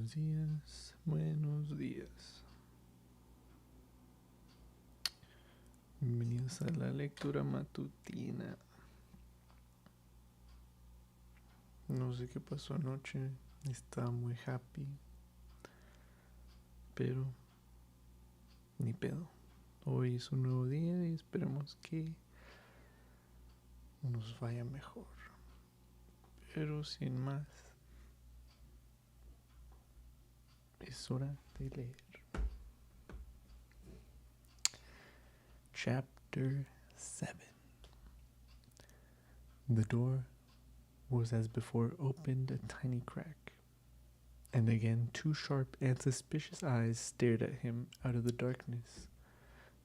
Buenos días, buenos días. Bienvenidos a la lectura matutina. No sé qué pasó anoche, estaba muy happy, pero ni pedo. Hoy es un nuevo día y esperemos que nos vaya mejor. Pero sin más, es hora de leer. Chapter 7. The door was as before opened a tiny crack, and again 2 sharp and suspicious eyes stared at him out of the darkness.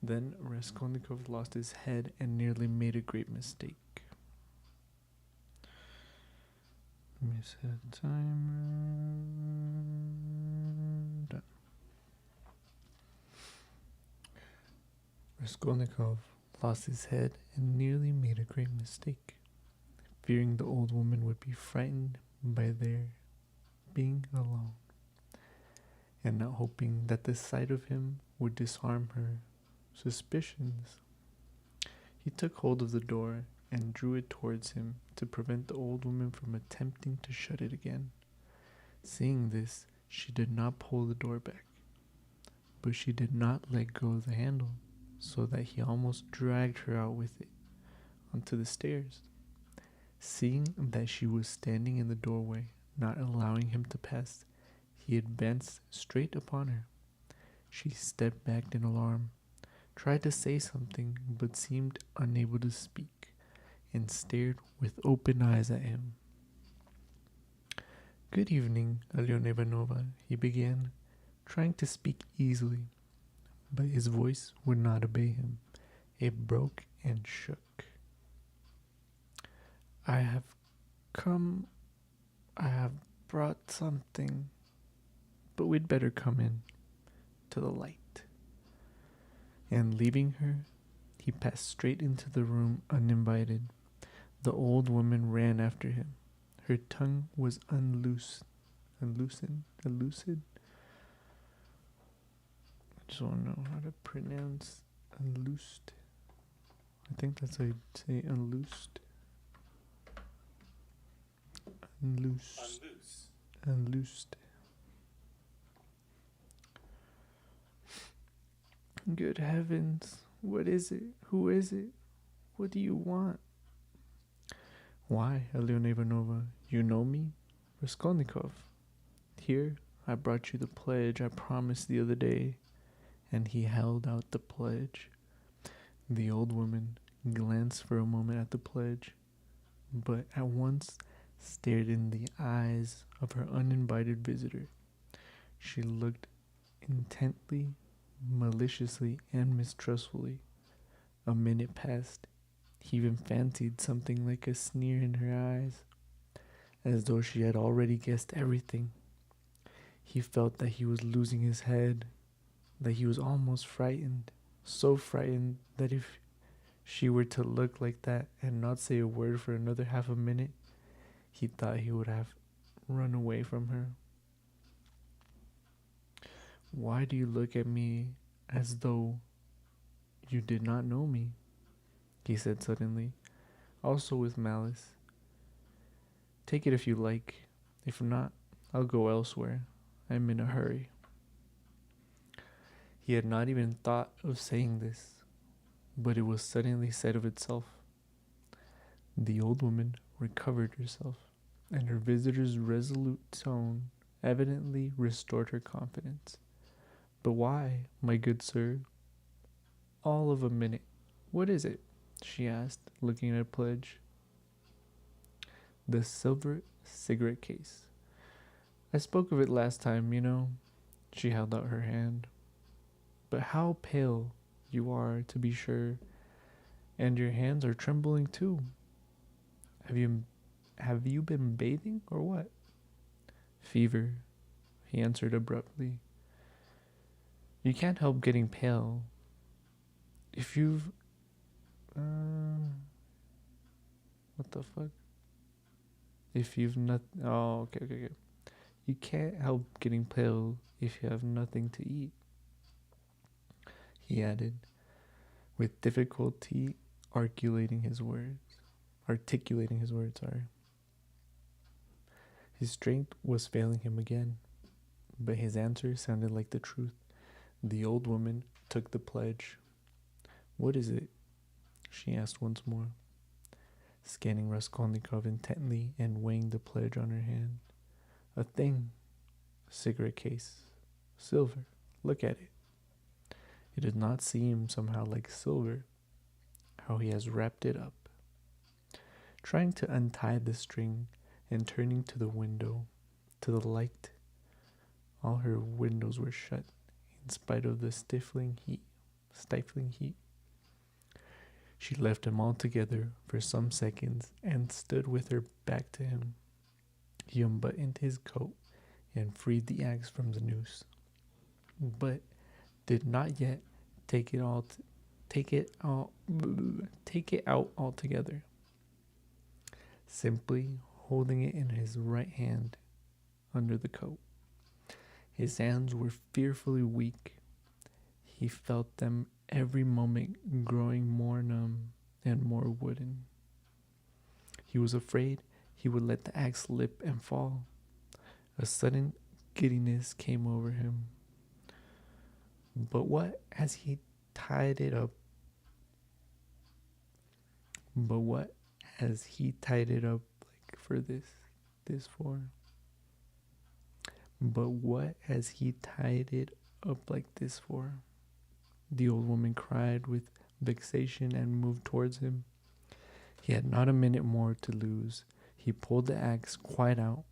Then Raskolnikov lost his head and nearly made a great mistake. Let me set a timer. Done. Raskolnikov lost his head and nearly made a great mistake, fearing the old woman would be frightened by their being alone, and not hoping that the sight of him would disarm her suspicions. He took hold of the door and drew it towards him to prevent the old woman from attempting to shut it again. Seeing this, she did not pull the door back, but she did not let go of the handle, so that he almost dragged her out with it onto the stairs. Seeing that she was standing in the doorway, not allowing him to pass, he advanced straight upon her. She stepped back in alarm, tried to say something, but seemed unable to speak, and stared with open eyes at him. "Good evening, Alyona Ivanovna," he began, trying to speak easily, but his voice would not obey him. It broke and shook. I have brought something, but we'd better come in to the light." And leaving her, he passed straight into the room uninvited. The old woman ran after him. Her tongue was unloosed. I just want to know how to pronounce unloosed. I think that's how you say unloosed. Unloosed. Good heavens, what is it? Who is it? What do you want? Why, Alyona Ivanovna, you know me? Raskolnikov. Here, I brought you the pledge I promised the other day. And he held out the pledge. The old woman glanced for a moment at the pledge, but at once stared in the eyes of her uninvited visitor. She looked intently, maliciously, and mistrustfully. A minute passed. He even fancied something like a sneer in her eyes, as though she had already guessed everything. He felt that he was losing his head, that he was almost frightened, so frightened that if she were to look like that and not say a word for another half a minute, he thought he would have run away from her. "Why do you look at me as though you did not know me?" he said suddenly, also with malice. "Take it if you like. If not, I'll go elsewhere. I'm in a hurry." He had not even thought of saying this, but it was suddenly said of itself. The old woman recovered herself, and her visitor's resolute tone evidently restored her confidence. "But why, my good sir?" "All of a minute. What is it?" she asked, looking at a pledge. "The silver cigarette case. I spoke of it last time, you know." She held out her hand. "But how pale you are, to be sure, and your hands are trembling too. Have you been bathing or what?" "Fever," he answered abruptly. "You can't help getting pale. If you've what the fuck? If you've not okay. You can't help getting pale if you have nothing to eat, he added, with difficulty articulating his words, sorry. His strength was failing him again, but his answer sounded like the truth. The old woman took the pledge. What is it? She asked once more, scanning Raskolnikov intently and weighing the pledge on her hand. A thing. Cigarette case. Silver. Look at it. It does not seem somehow like silver. How he has wrapped it up. Trying to untie the string and turning to the window, to the light. All her windows were shut, in spite of the stifling heat. She left him altogether for some seconds and stood with her back to him. He unbuttoned his coat and freed the axe from the noose, but did not yet take it out altogether, simply holding it in his right hand under the coat. His hands were fearfully weak. He felt them every moment growing more numb and more wooden. He was afraid he would let the axe slip and fall. A sudden giddiness came over him. But what as he tied it up like for this for? But what has he tied it up like this for? The old woman cried with vexation and moved towards him. He had not a minute more to lose. He pulled the axe quite out,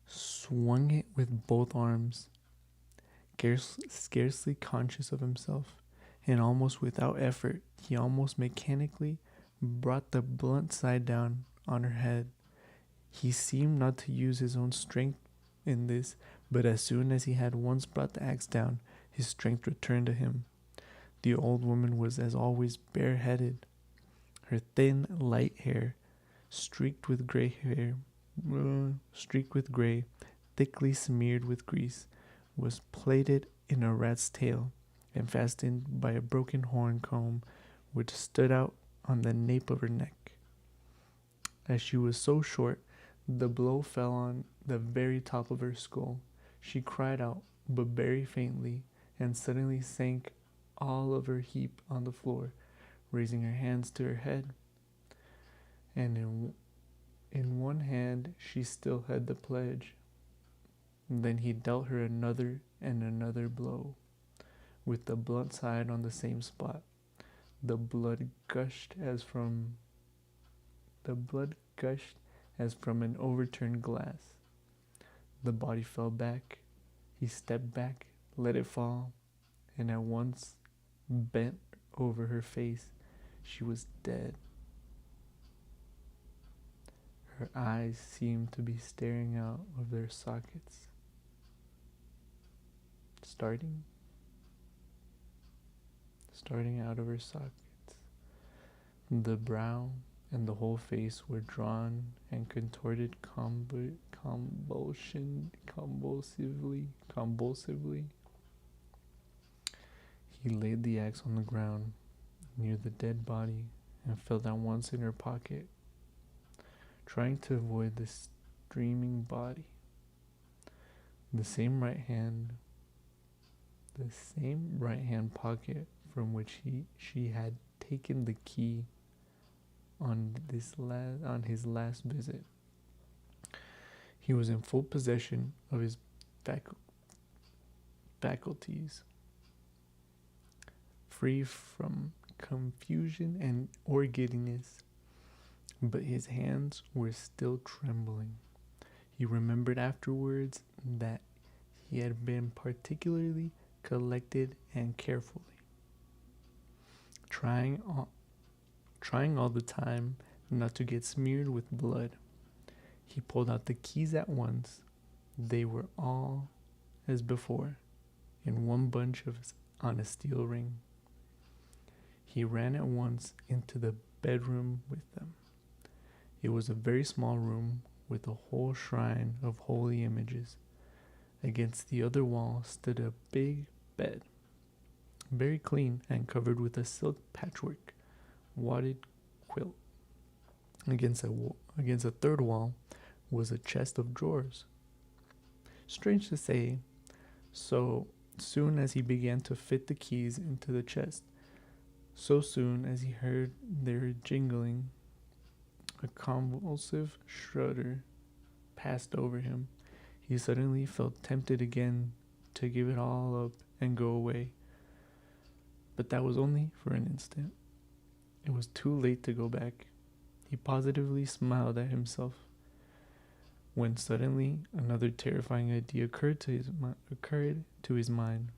swung it with both arms, scarcely conscious of himself, and almost without effort, he almost mechanically brought the blunt side down on her head. He seemed not to use his own strength in this, but as soon as he had once brought the axe down, his strength returned to him. The old woman was as always bareheaded. Her thin, light hair, streaked with gray, thickly smeared with grease, was plaited in a rat's tail and fastened by a broken horn comb which stood out on the nape of her neck. As she was so short, the blow fell on the very top of her skull. She cried out, but very faintly, and suddenly sank all of her heap on the floor, raising her hands to her head. And in one hand she still had the pledge. Then he dealt her another and another blow, with the blunt side on the same spot. The blood gushed as from an overturned glass. The body fell back. He stepped back, let it fall, and at once bent over her face. She was dead. Her eyes seemed to be staring out of their sockets. Starting out of her sockets. The brow and the whole face were drawn and contorted convulsively. He laid the axe on the ground near the dead body and felt at once in her pocket, trying to avoid the streaming body. The same right hand pocket from which she had taken the key on his last visit. He was in full possession of his faculties, free from confusion or giddiness, but his hands were still trembling. He remembered afterwards that he had been particularly collected and carefully, trying all the time not to get smeared with blood. He pulled out the keys at once. They were all as before, in one bunch on a steel ring. He ran at once into the bedroom with them. It was a very small room with a whole shrine of holy images. Against the other wall stood a big bed, very clean and covered with a silk patchwork wadded quilt. Against a third wall was a chest of drawers. Strange to say, so soon as he began to fit the keys into the chest, so soon as he heard their jingling, a convulsive shudder passed over him. He suddenly felt tempted again to give it all up and go away. But that was only for an instant. It was too late to go back. He positively smiled at himself when suddenly another terrifying idea occurred to his mind.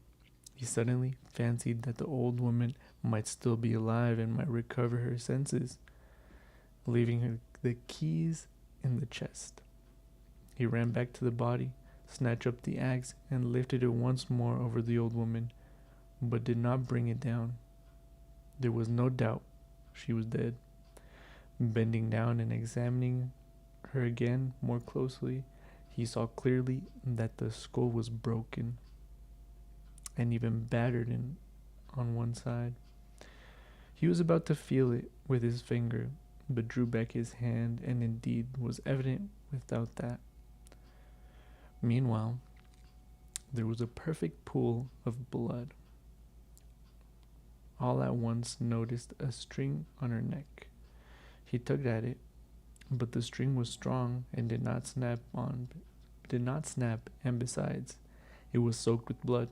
He suddenly fancied that the old woman might still be alive and might recover her senses, leaving the keys in the chest. He ran back to the body, snatched up the axe, and lifted it once more over the old woman, but did not bring it down. There was no doubt she was dead. Bending down and examining her again more closely, he saw clearly that the skull was broken and even battered on one side. He was about to feel it with his finger, but drew back his hand, and indeed was evident without that. Meanwhile, there was a perfect pool of blood. All at once noticed a string on her neck. He tugged at it, but the string was strong and did not snap, and besides, it was soaked with blood.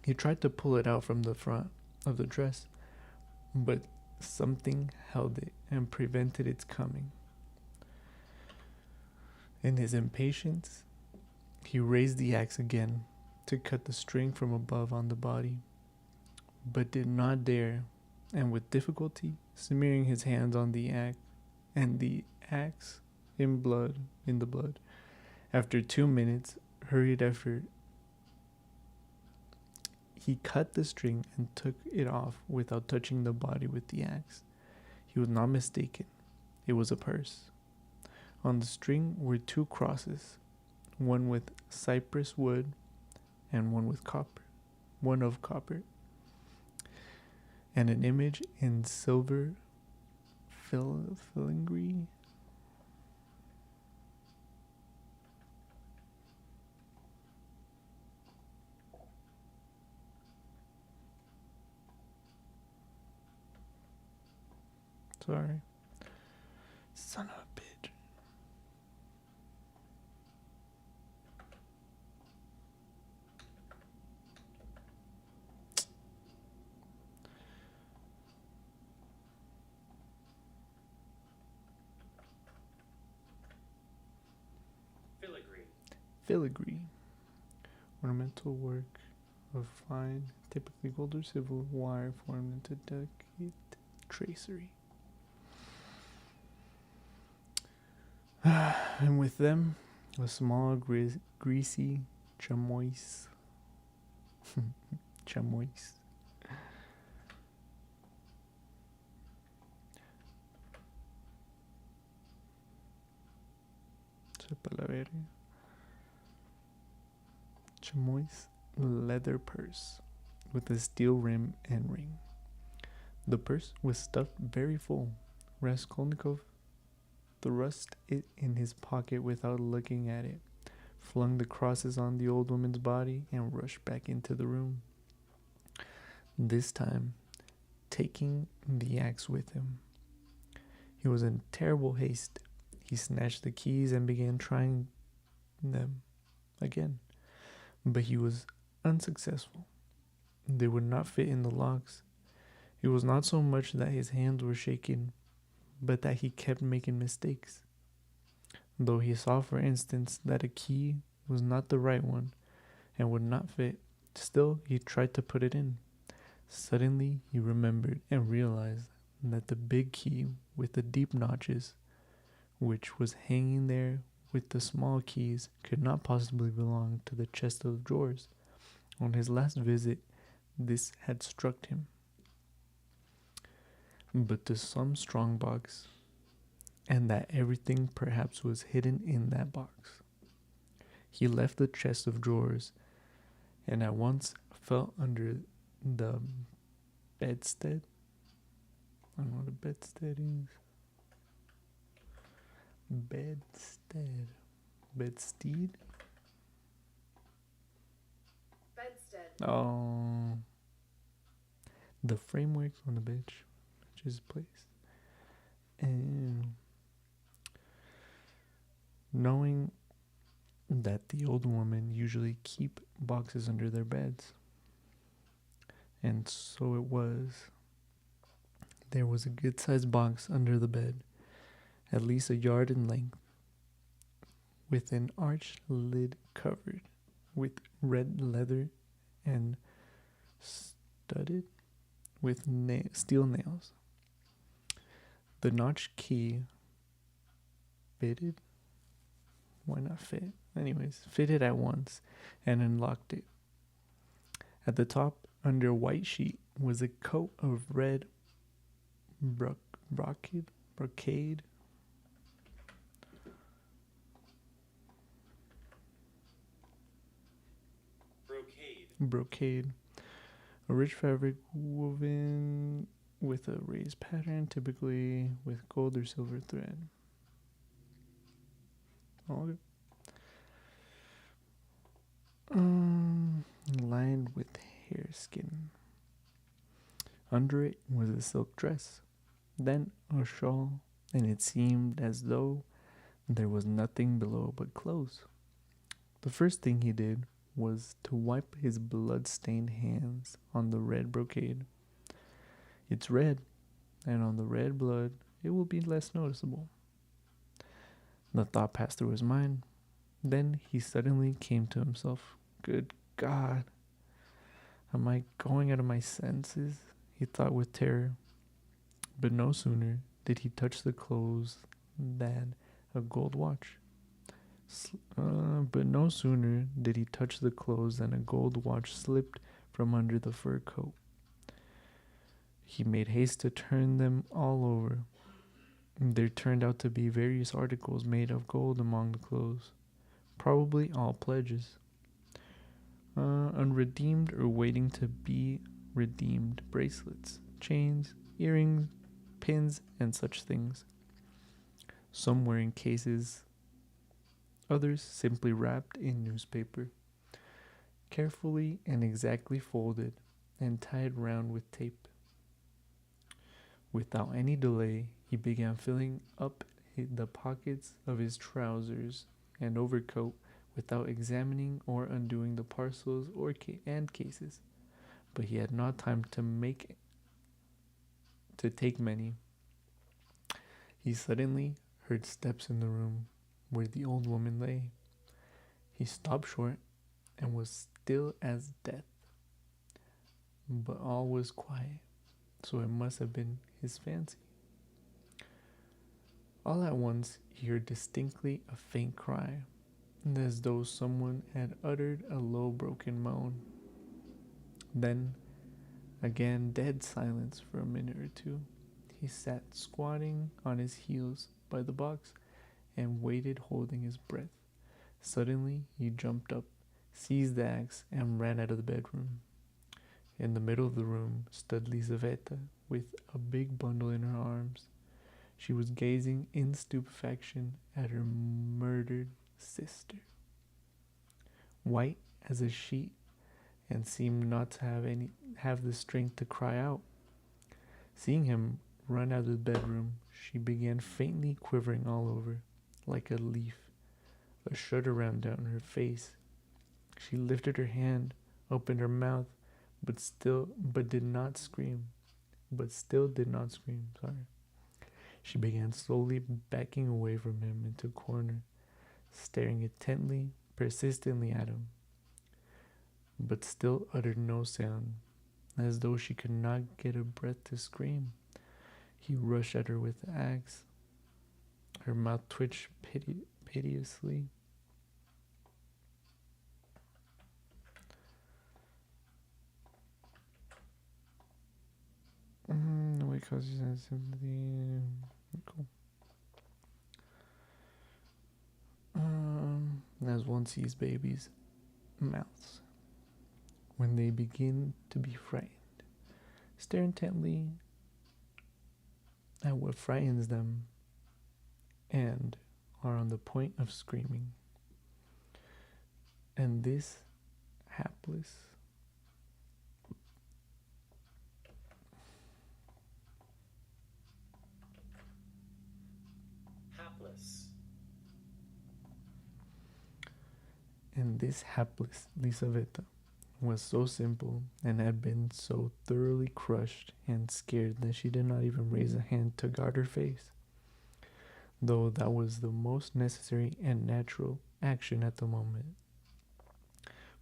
He tried to pull it out from the front of the dress, but something held it and prevented its coming. In his impatience, he raised the axe again to cut the string from above on the body, but did not dare, and with difficulty, smearing his hands on the axe in the blood. After 2 minutes, hurried effort, he cut the string and took it off without touching the body with the axe. He was not mistaken. It was a purse. On the string were 2 crosses, one with cypress wood and one of copper, and an image in silver filigree. Sorry. Son of a bitch. Filigree. Ornamental work of fine, typically gold or silver wire formed into delicate tracery. And with them, a small greasy chamois. Chamois. Chamois leather purse with a steel rim and ring. The purse was stuffed very full. Raskolnikov thrust it in his pocket without looking at it, flung the crosses on the old woman's body, and rushed back into the room. This time, taking the axe with him. He was in terrible haste. He snatched the keys and began trying them again, but he was unsuccessful. They would not fit in the locks. It was not so much that his hands were shaking, but that he kept making mistakes. Though he saw, for instance, that a key was not the right one and would not fit, still he tried to put it in. Suddenly he remembered and realized that the big key with the deep notches, which was hanging there with the small keys, could not possibly belong to the chest of drawers. On his last visit, this had struck him. But to some strong box and that everything perhaps was hidden in that box. He left the chest of drawers and at once felt under the bedstead. I don't know what a bedstead is. Bedstead. Bedstead? Bedstead. Oh. The framework on the bed, which is placed. And knowing that the old woman usually keep boxes under their beds. And so it was. There was a good sized box under the bed, at least a yard in length, with an arched lid covered with red leather and studded with steel nails. The notch key fitted. Why not fit? Anyways, fitted at once and unlocked it. At the top, under a white sheet, was a coat of red brocade. Brocade. A rich fabric woven with a raised pattern, typically with gold or silver thread. Okay. Lined with hare skin. Under it was a silk dress, then a shawl, and it seemed as though there was nothing below but clothes. The first thing he did was to wipe his blood-stained hands on the red brocade. It's red, and on the red blood it will be less noticeable. The thought passed through his mind. Then he suddenly came to himself. Good God, am I going out of my senses? He thought with terror. But no sooner did he touch the clothes than a gold watch. But no sooner did he touch the clothes than a gold watch slipped from under the fur coat. He made haste to turn them all over. There turned out to be various articles made of gold among the clothes, probably all pledges. Unredeemed or waiting to be redeemed bracelets, chains, earrings, pins, and such things. Some were in cases, others simply wrapped in newspaper, carefully and exactly folded and tied round with tape. Without any delay, he began filling up the pockets of his trousers and overcoat without examining or undoing the parcels and cases. But he had not time to take many. He suddenly heard steps in the room where the old woman lay. He stopped short and was still as death. But all was quiet, so it must have been his fancy. All at once he heard distinctly a faint cry, as though someone had uttered a low broken moan. Then, again dead silence for a minute or two. He sat squatting on his heels by the box and waited, holding his breath. Suddenly he jumped up, seized the axe, and ran out of the bedroom. In the middle of the room stood Lizaveta with a big bundle in her arms. She was gazing in stupefaction at her murdered sister, white as a sheet, and seemed not to have the strength to cry out. Seeing him run out of the bedroom, she began faintly quivering all over, like a leaf. A shudder ran down her face. She lifted her hand, opened her mouth, but still did not scream. Sorry. She began slowly backing away from him into a corner, staring intently, persistently at him, but still uttered no sound, as though she could not get a breath to scream. He rushed at her with the axe. Her mouth twitched piteously. Because sympathy. Cool. as one sees babies' mouths when they begin to be frightened. Stare intently at what frightens them and are on the point of screaming. And this hapless Lisaveta was so simple and had been so thoroughly crushed and scared that she did not even raise a hand to guard her face, though that was the most necessary and natural action at the moment.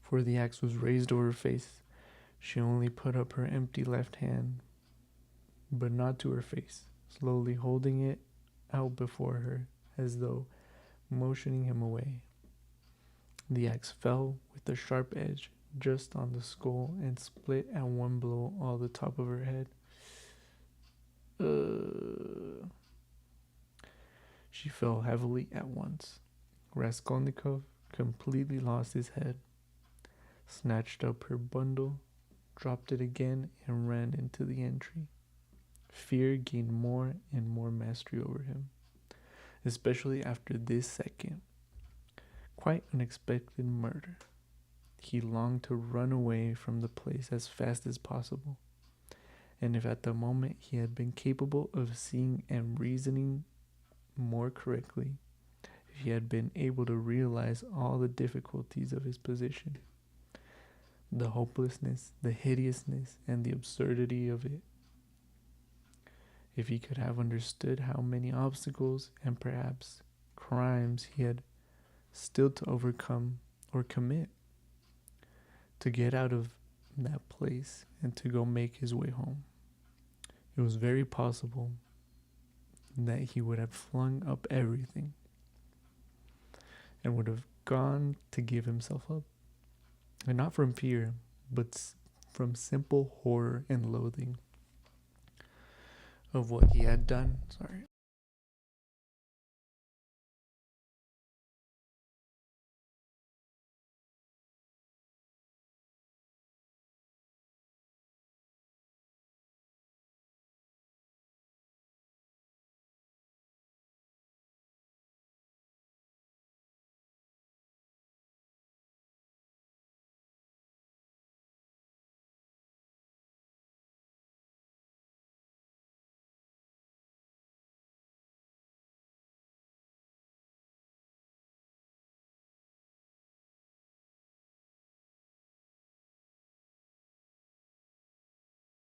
For the axe was raised over her face. She only put up her empty left hand, but not to her face, slowly holding it out before her as though motioning him away. The axe fell with a sharp edge just on the skull and split at one blow all the top of her head. She fell heavily at once. Raskolnikov completely lost his head, snatched up her bundle, dropped it again, and ran into the entry. Fear gained more and more mastery over him, especially after this second, quite unexpected murder. He longed to run away from the place as fast as possible, and if at the moment he had been capable of seeing and reasoning more correctly, if he had been able to realize all the difficulties of his position, the hopelessness, the hideousness, and the absurdity of it, if he could have understood how many obstacles and perhaps crimes he had still to overcome or commit, to get out of that place and to go make his way home, it was very possible that he would have flung up everything and would have gone to give himself up. And not from fear, but from simple horror and loathing of what he had done.